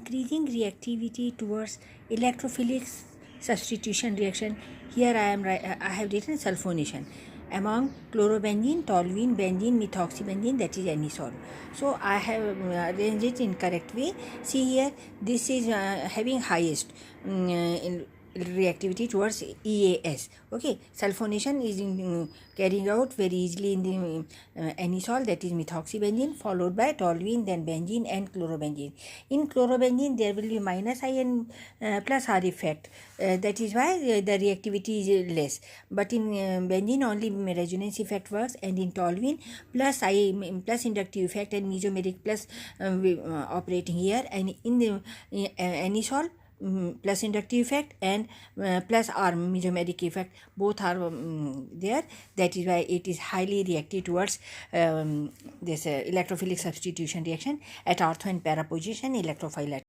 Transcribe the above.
increasing reactivity towards electrophilic substitution reaction. Here I have written sulphonation among chlorobenzene, toluene, benzene, methoxybenzene, that is anisole. So I have arranged it in correct way. See here, this is having highest reactivity towards EAS. Okay, sulphonation is carrying out very easily in the anisole, that is methoxybenzene, followed by toluene, then benzene and chlorobenzene. In chlorobenzene there will be minus I and plus R effect, that is why the reactivity is less, but in benzene only resonance effect works, and in toluene plus I plus inductive effect and mesomeric plus operating here, and in the anisole plus inductive effect and plus R mesomeric effect, both are there. That is why it is highly reactive towards this electrophilic substitution reaction at ortho and para position electrophile.